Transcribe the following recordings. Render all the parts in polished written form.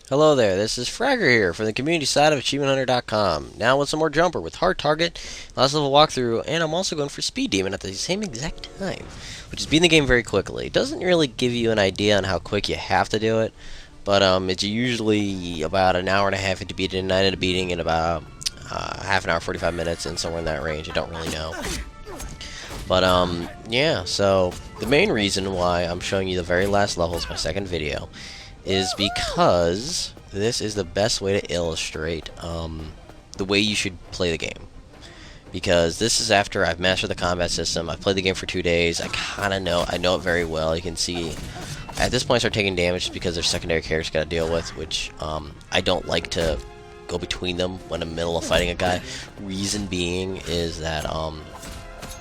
Hello there, this is Fragger here from the community side of AchievementHunter.com. Now with some more Jumper with Hard Target, last level walkthrough, and I'm also going for Speed Demon at the same exact time, which is beating the game very quickly. It doesn't really give you an idea on how quick you have to do it, but it's usually about an hour and a half to beat it, and I ended up beating in about half an hour, 45 minutes, and somewhere in that range. I don't really know. But yeah, so the main reason why I'm showing you the very last level is my second video is because this is the best way to illustrate the way you should play the game. Because this is after I've mastered the combat system. I've played the game for 2 days. I know it very well. You can see at this point I start taking damage because there's secondary characters got to deal with, which I don't like to go between them when I'm in the middle of fighting a guy. Reason being is that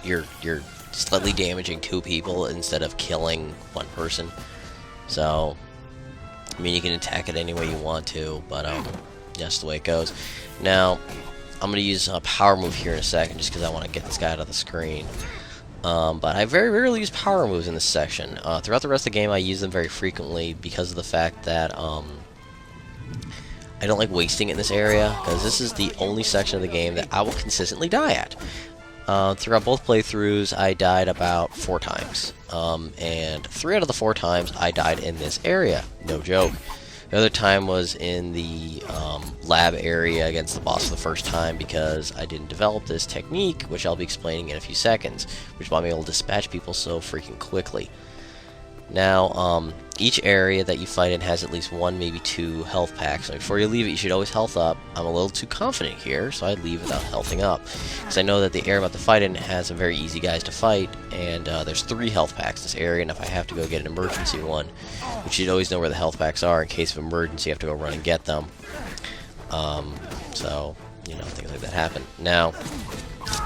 you're slightly damaging 2 people instead of killing 1 person. So I mean, you can attack it any way you want to, but that's the way it goes. Now, I'm going to use a power move here in a second, just because I want to get this guy out of the screen. But I very rarely use power moves in this section. Throughout the rest of the game, I use them very frequently because of the fact that I don't like wasting it in this area, because this is the only section of the game that I will consistently die at. Throughout both playthroughs, I died about 4 times. And 3 out of the 4 times, I died in this area. No joke. The other time was in the lab area against the boss for the first time because I didn't develop this technique, which I'll be explaining in a few seconds, which will be able to dispatch people so freaking quickly. Now, each area that you fight in has at least 1, maybe 2 health packs. So before you leave it, you should always health up. I'm a little too confident here, so I leave without healthing up. Because I know that the area I'm about to fight in has some very easy guys to fight, and there's 3 health packs in this area, and if I have to go get an emergency one, which you'd always know where the health packs are in case of emergency, you have to go run and get them. So, you know, things like that happen. Now,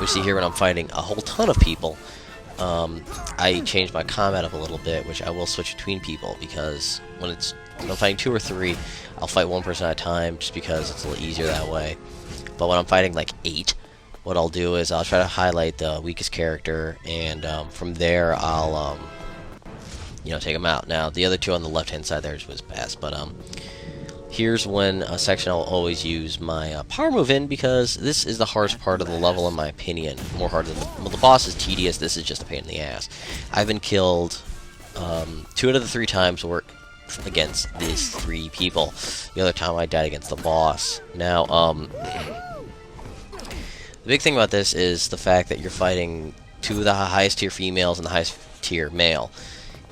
we see here when I'm fighting a whole ton of people, I changed my combat up a little bit, which I will switch between people, because when I'm fighting 2 or 3, I'll fight 1 person at a time, just because it's a little easier that way. But when I'm fighting like 8, what I'll do is I'll try to highlight the weakest character, and from there I'll you know, take them out. Now the other 2 on the left hand side there was best, but here's when a section I'll always use my power move in, because this is the hardest part of the level in my opinion. More harder than the boss is tedious, this is just a pain in the ass. I've been killed 2 out of the 3 times were against these 3 people. The other time I died against the boss. Now, the big thing about this is the fact that you're fighting 2 of the highest tier females and the highest tier male.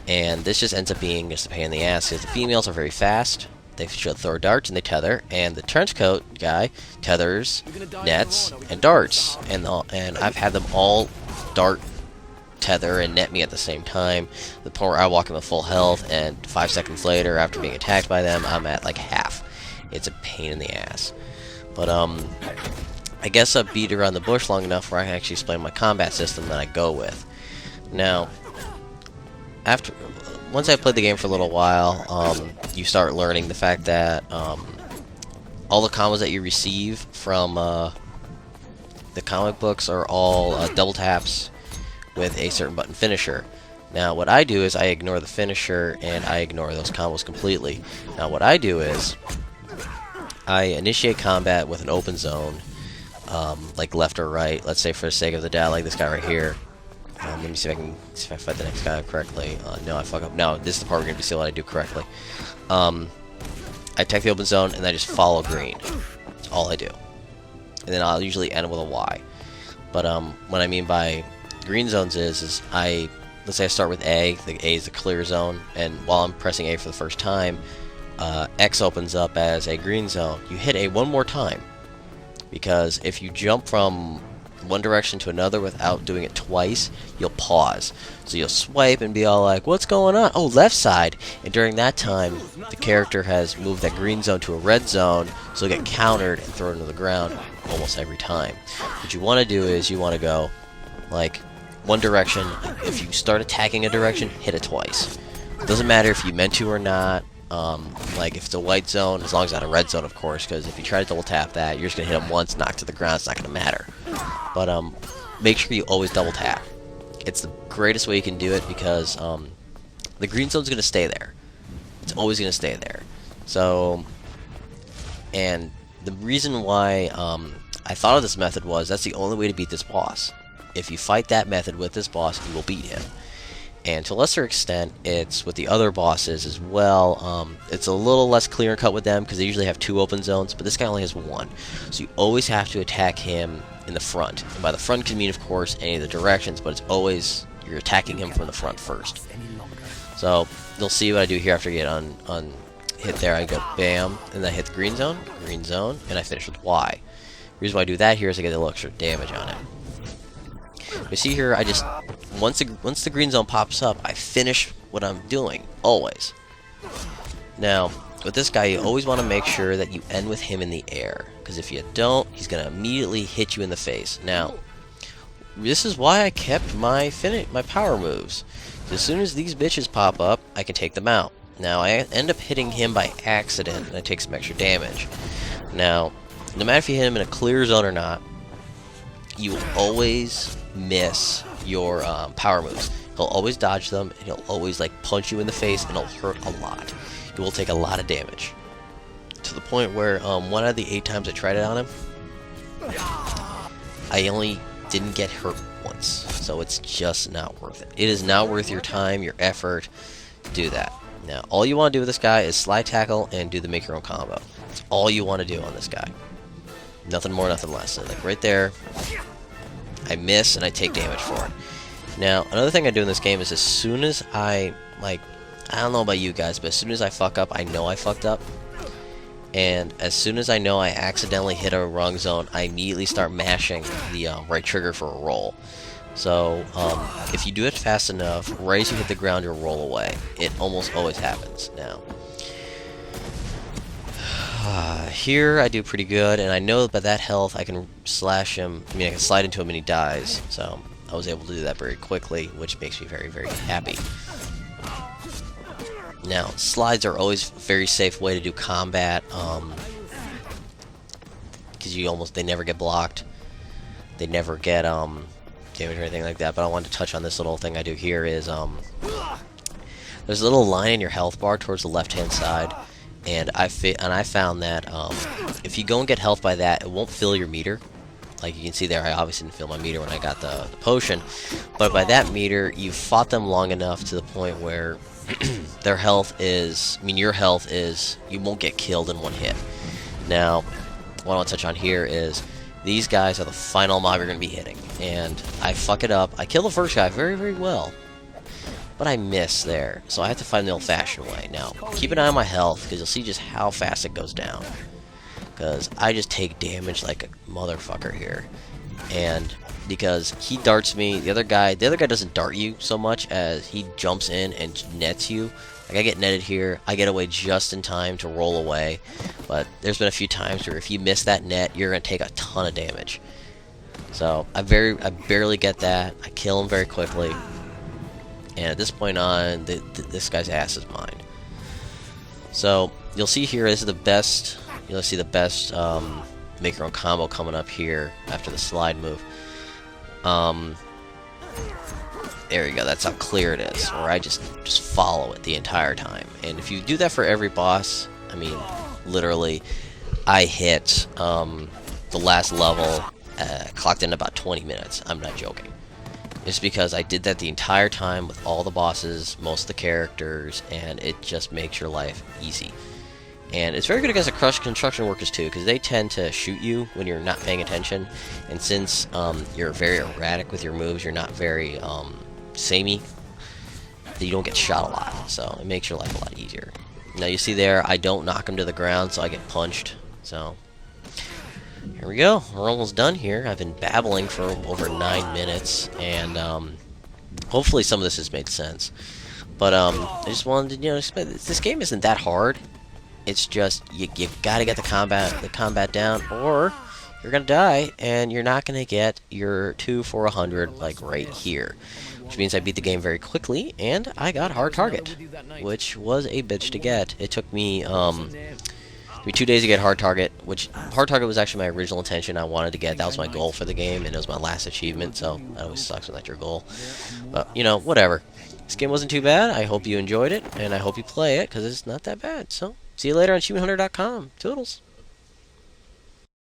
And this just ends up being just a pain in the ass, because the females are very fast. They throw darts and they tether, and the trench coat guy tethers, nets, and darts, and I've had them all dart, tether, and net me at the same time. The point where I walk in with full health, and 5 seconds later, after being attacked by them, I'm at like half. It's a pain in the ass. But I guess I've beat around the bush long enough where I can actually explain my combat system that I go with. Now, once I played the game for a little while, you start learning the fact that all the combos that you receive from the comic books are all double taps with a certain button finisher. Now what I do is I ignore the finisher and I ignore those combos completely. Now what I do is I initiate combat with an open zone, like left or right. Let's say for the sake of the doubt, like this guy right here. Let me see if I fight the next guy correctly. No, I fuck up. No, this is the part we're gonna see what I do correctly. I attack the open zone and I just follow green. That's all I do. And then I'll usually end with a Y. But what I mean by green zones is let's say I start with A. The A is the clear zone, and while I'm pressing A for the first time, X opens up as a green zone. You hit A 1 more time, because if you jump from one direction to another without doing it twice, you'll pause. So you'll swipe and be all like, what's going on? Oh, left side. And during that time, the character has moved that green zone to a red zone, so it'll get countered and thrown to the ground almost every time. What you want to do is you want to go like one direction. If you start attacking a direction, hit it twice. It doesn't matter if you meant to or not. Like if it's a white zone, as long as it's not a red zone, of course, because if you try to double tap that, you're just gonna hit them once, knock to the ground. It's not gonna matter. But make sure you always double tap. It's the greatest way you can do it, because the green zone's gonna stay there. It's always gonna stay there. So And the reason why I thought of this method was that's the only way to beat this boss. If you fight that method with this boss, you will beat him. And to a lesser extent, it's with the other bosses as well. It's a little less clear and cut with them because they usually have 2 open zones, but this guy only has 1. So you always have to attack him in the front. And by the front can mean, of course, any of the directions, but it's always you're attacking him from the front first. So you'll see what I do here after I get on hit there. I go bam, and then I hit the green zone, and I finish with Y. The reason why I do that here is I get a little extra damage on it. You see here, I just once the green zone pops up, I finish what I'm doing always. Now, with this guy, you always want to make sure that you end with him in the air, because if you don't, he's gonna immediately hit you in the face. Now, this is why I kept my power moves. As soon as these bitches pop up, I can take them out. Now, I end up hitting him by accident, and I take some extra damage. Now, no matter if you hit him in a clear zone or not, you will always miss your power moves. He'll always dodge them, and he'll always like punch you in the face, and it'll hurt a lot. You will take a lot of damage. To the point where 1 out of the 8 times I tried it on him, I only didn't get hurt once. So it's just not worth it. It is not worth your time, your effort to do that. Now, all you want to do with this guy is slide tackle and do the make your own combo. That's all you want to do on this guy. Nothing more, nothing less. So like right there, I miss and I take damage for it. Now, another thing I do in this game is as soon as I don't know about you guys, but as soon as I fuck up, I know I fucked up. And as soon as I know I accidentally hit a wrong zone, I immediately start mashing the right trigger for a roll. So, if you do it fast enough, right as you hit the ground, you'll roll away. It almost always happens. Now, here I do pretty good, and I know that by that health I can slash him. I mean, I can slide into him and he dies. So I was able to do that very quickly, which makes me very, very happy. Now, slides are always a very safe way to do combat, because they never get blocked. They never get damage or anything like that. But I wanted to touch on this little thing I do here is there's a little line in your health bar towards the left-hand side. And I found that if you go and get health by that, it won't fill your meter. Like you can see there, I obviously didn't fill my meter when I got the potion. But by that meter, you fought them long enough to the point where their health is... I mean, your health is... You won't get killed in one hit. Now, what I want to touch on here is these guys are the final mob you're going to be hitting. And I fuck it up. I kill the first guy very, very well. But I miss there, so I have to find the old-fashioned way. Now, keep an eye on my health, because you'll see just how fast it goes down. Because I just take damage like a motherfucker here. And because he darts me, the other guy doesn't dart you so much as he jumps in and nets you. Like I get netted here, I get away just in time to roll away. But there's been a few times where if you miss that net, you're going to take a ton of damage. So I barely get that. I kill him very quickly. And at this point on, this guy's ass is mine. So you'll see here, this is the best. You'll see the best make your own combo coming up here after the slide move. There you go. That's how clear it is. Where I just follow it the entire time. And if you do that for every boss, I mean, literally, I hit the last level, clocked in about 20 minutes. I'm not joking. It's because I did that the entire time with all the bosses, most of the characters, and it just makes your life easy. And it's very good against the construction workers too, because they tend to shoot you when you're not paying attention. And since you're very erratic with your moves, you're not very samey, you don't get shot a lot. So it makes your life a lot easier. Now you see there, I don't knock them to the ground, so I get punched. So here we go. We're almost done here. I've been babbling for over 9 minutes, and hopefully some of this has made sense. But I just wanted to, explain this game isn't that hard. It's just you got to get the combat down, or you're gonna die, and you're not gonna get your 2 for 100 like right here. Which means I beat the game very quickly, and I got hard target, which was a bitch to get. It took me 2 days to get hard target, which hard target was actually my original intention. I wanted to get, that was my goal for the game, and it was my last achievement, so that always sucks when that's your goal. But, whatever. This game wasn't too bad. I hope you enjoyed it, and I hope you play it, because it's not that bad. So, see you later on achievement hunter.com. Toodles.